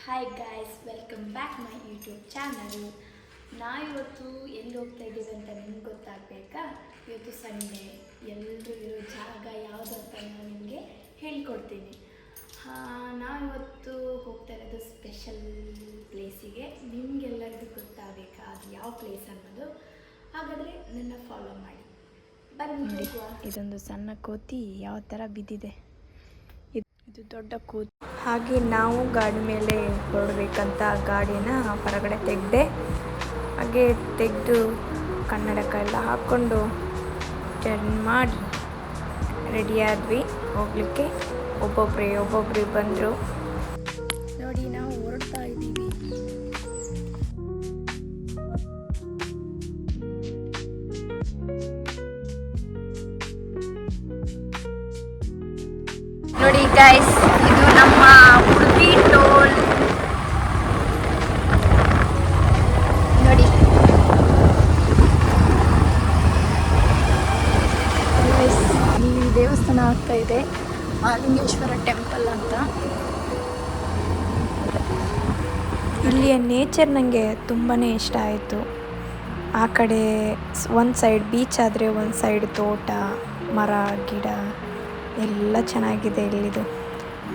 Hi guys, welcome back my YouTube channel. ಇವತ್ತು ಎಲ್ಲಿ ಹೋಗ್ತಾ ಇದ್ದೀವಿ ಅಂತ ನಿಮ್ಗೆ ಗೊತ್ತಾಗಬೇಕಾ? ಇವತ್ತು ಸಂಡೇ, ಎಲ್ಲರೂ ಇರೋ ಜಾಗ ಯಾವುದು ಅಂತ ನಾನು ನಿಮಗೆ ಹೇಳ್ಕೊಡ್ತೀನಿ. ನಾವಿವತ್ತು ಹೋಗ್ತಾ ಇರೋದು ಸ್ಪೆಷಲ್ ಪ್ಲೇಸಿಗೆ. ನಿಮಗೆಲ್ಲರಿಗೂ ಗೊತ್ತಾಗಬೇಕಾ ಅದು ಯಾವ ಪ್ಲೇಸ್ ಅನ್ನೋದು? ಹಾಗಾದರೆ ನನ್ನ ಫಾಲೋ ಮಾಡಿ ಬನ್ನಿ. ಇದೊಂದು ಸಣ್ಣ ಕೋತಿ ಯಾವ ಥರ ಬಿದ್ದಿದೆ. ಇದು ದೊಡ್ಡ ಕೋತಿ. ಹಾಗೆ ನಾವು ಗಾಡಿ ಮೇಲೆ ಹೊರಡಬೇಕಂತ ಗಾಡಿನ ಹೊರಗಡೆ ತೆಗೆದೆ. ಹಾಗೆ ತೆಗೆದು ಕನ್ನಡಕ್ಕೆಲ್ಲ ಹಾಕ್ಕೊಂಡು ಟರ್ನ್ ಮಾಡಿ ರೆಡಿಯಾದ್ವಿ ಹೋಗಲಿಕ್ಕೆ. ಒಬ್ಬೊಬ್ಬರೇ ಬಂದರು. ನೋಡಿ, ನಾವು ಹೊರಡ್ತಾ ಇದ್ದೀವಿ. ನೋಡಿ ಗೈಸ್, ಇದು ನಮ್ಮ ಉಡುಪಿ ಟೋಲ್. ನೋಡಿ, ಇಲ್ಲಿ ದೇವಸ್ಥಾನ ಆಗ್ತಾ ಇದೆ, ಮಹಾಲಿಂಗೇಶ್ವರ ಟೆಂಪಲ್ ಅಂತ. ಇಲ್ಲಿಯ ನೇಚರ್ ನನಗೆ ತುಂಬಾ ಇಷ್ಟ ಆಯಿತು. ಆ ಕಡೆ ಒಂದು ಸೈಡ್ ಬೀಚ್ ಆದರೆ ಒಂದು ಸೈಡ್ ತೋಟ, ಮರ, ಗಿಡ ಎಲ್ಲ ಚೆನ್ನಾಗಿದೆ ಇಲ್ಲಿದು.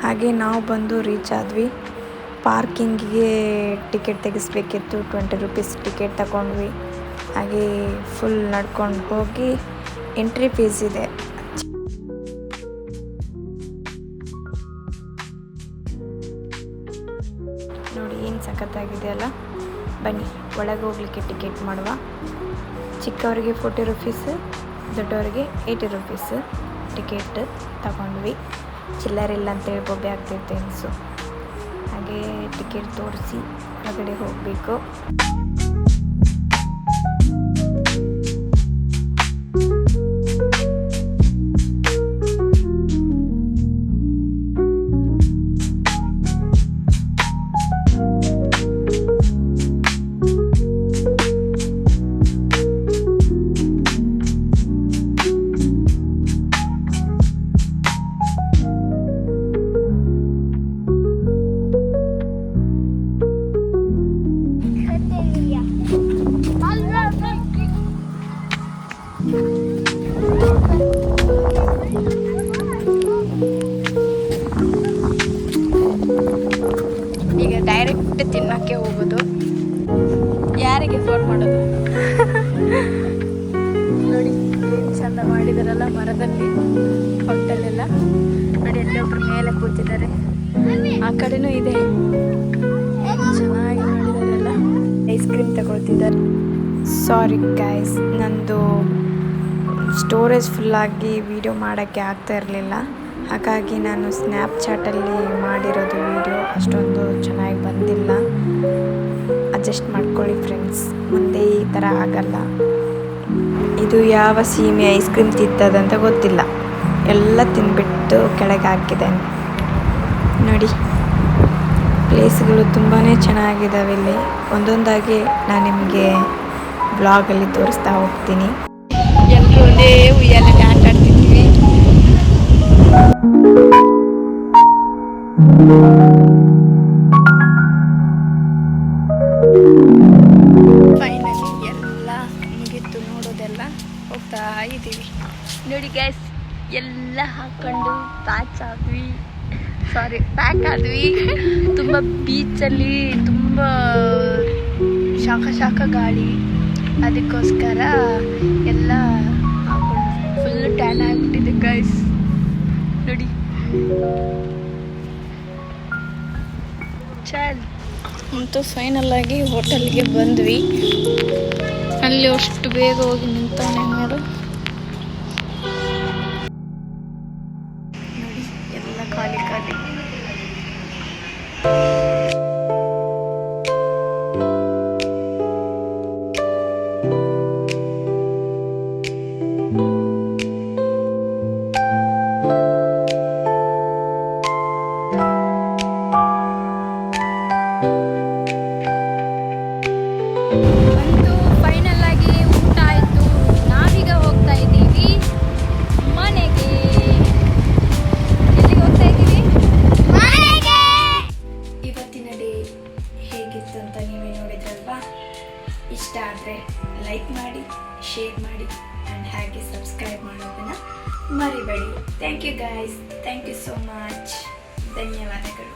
ಹಾಗೆ ನಾವು ಬಂದು ರೀಚ್ ಆದ್ವಿ. ಪಾರ್ಕಿಂಗಿಗೆ ಟಿಕೆಟ್ ತೆಗೆಸ್ಬೇಕಿತ್ತು. 20 ರೂಪೀಸ್ ಟಿಕೆಟ್ ತಗೊಂಡ್ವಿ. ಹಾಗೆ ಫುಲ್ ನಡ್ಕೊಂಡು ಹೋಗಿ ಎಂಟ್ರಿ ಫೀಸ್ ಇದೆ. ನೋಡಿ ಏನು ಸಖತ್ತಾಗಿದೆ ಅಲ್ಲ. ಬನ್ನಿ ಒಳಗೆ ಹೋಗ್ಲಿಕ್ಕೆ ಟಿಕೆಟ್ ಮಾಡುವ. ಚಿಕ್ಕವರಿಗೆ 40 ರೂಪೀಸ್, ದೊಡ್ಡವರಿಗೆ 80 ರೂಪೀಸ್ ಟಿಕೆಟ್ ತಗೊಂಡ್ವಿ. ಚಿಲ್ಲರಿಲ್ಲ ಅಂತೇಳಿ ಬೊಬ್ಬೆ ಆಗ್ತೈತೆ ಅನಿಸು. ಹಾಗೆ ಟಿಕೆಟ್ ತೋರಿಸಿ ಹೊರಗಡೆ ಹೋಗಬೇಕು. ಈಗ ಡೈರೆಕ್ಟ್ ತಿನ್ನೋಕ್ಕೆ ಹೋಗೋದು. ಯಾರಿಗೆ ಫೋನ್ ಮಾಡೋದು? ನೋಡಿ ಏನು ಚಂದ ಮಾಡಿದಾರಲ್ಲ ಮರದಲ್ಲಿ, ಹೊಟ್ಟಲೆಲ್ಲ. ನೋಡಿ, ಎಲ್ಲೊಬ್ರು ಮೇಲೆ ಕೂತಿದ್ದಾರೆ. ಆ ಕಡೆನೂ ಇದೆ, ಚೆನ್ನಾಗಿ ಮಾಡಿದಾರೆಲ್ಲ. ಐಸ್ ಕ್ರೀಮ್ ತಗೊಳ್ತಿದ್ದಾರೆ. ಸಾರಿ ಗೈಸ್, ನಂದು ಸ್ಟೋರೇಜ್ ಫುಲ್ಲಾಗಿ ವಿಡಿಯೋ ಮಾಡೋಕ್ಕೆ ಆಗ್ತಾ ಇರಲಿಲ್ಲ. ಹಾಗಾಗಿ ನಾನು ಸ್ನ್ಯಾಪ್ಚಾಟಲ್ಲಿ ಮಾಡಿರೋದು ವಿಡಿಯೋ ಅಷ್ಟೊಂದು ಚೆನ್ನಾಗಿ ಬಂದಿಲ್ಲ. ಅಡ್ಜಸ್ಟ್ ಮಾಡ್ಕೊಳ್ಳಿ ಫ್ರೆಂಡ್ಸ್, ಮುಂದೆ ಈ ಥರ ಆಗಲ್ಲ. ಇದು ಯಾವ ಸೀಮೆ ಐಸ್ ಕ್ರೀಮ್ ತಿಂತದಂತ ಗೊತ್ತಿಲ್ಲ, ಎಲ್ಲ ತಿಂದ್ಬಿಟ್ಟು ಕೆಳಗೆ ಹಾಕಿದ್ದೇನೆ. ನೋಡಿ, ಪ್ಲೇಸ್ಗಳು ತುಂಬಾ ಚೆನ್ನಾಗಿದ್ದಾವೆ ಇಲ್ಲಿ. ಒಂದೊಂದಾಗಿ ನಾನು ನಿಮಗೆ ಬ್ಲಾಗಲ್ಲಿ ತೋರಿಸ್ತಾ ಹೋಗ್ತೀನಿ. ಎಲ್ಲರೂ ಒಂದೇ ಉಯ್ಯಾಲೆಗೆ ಆಟ ಆಡ್ತಿದ್ದೀವಿ. ಫೈನಲಿ ಎಲ್ಲ ಮುಗೀತು ನೋಡೋದೆಲ್ಲ. ಹೋಗ್ತಾ ಇದ್ದೀವಿ. ನೋಡಿ ಗೈಸ್, ಎಲ್ಲ ಹಾಕ್ಕೊಂಡು ಪ್ಯಾಕ್ ಆದ್ವಿ. ತುಂಬ ಬೀಚಲ್ಲಿ ತುಂಬ ಶಾಖ ಗಾಳಿ, ಅದಕ್ಕೋಸ್ಕರ ಎಲ್ಲ ಹಾಕೊಂಡು ಫುಲ್ಲು ಟ್ಯಾನ್ ಆಗಿಬಿಟ್ಟಿದೆ ಗೈಸ್. ನೋಡಿ, ಅಂತೂ ಫೈನಲ್ ಆಗಿ ಹೋಟೆಲ್ಗೆ ಬಂದ್ವಿ. ಅಲ್ಲಿ ಅಷ್ಟು ಬೇಗ ಹೋಗಿ ನಿಂತವನೇ ನೋಡು. ನೋಡಿ, ಎಲ್ಲ ಖಾಲಿ. ಫೈನಲ್ ಆಗಿ ಊಟ ಆಯಿತು. ನಾವೀಗ ಹೋಗ್ತಾ ಇದ್ದೀವಿ ಮನೆಗೆ. ಎಲ್ಲಿಗೆ ಹೋಗ್ತಾ ಇದ್ದೀವಿ? ಮನೆಗೆ. ಇವತ್ತಿನ ಡೇ ಇಷ್ಟ ಆದರೆ ಲೈಕ್ ಮಾಡಿ, ಶೇರ್ ಮಾಡಿ ಆ್ಯಂಡ್ ಹಾಗೆ ಸಬ್ಸ್ಕ್ರೈಬ್ ಮಾಡೋದನ್ನು ಮರಿಬೇಡಿ. Thank you guys, thank you so much. ಧನ್ಯವಾದಗಳು.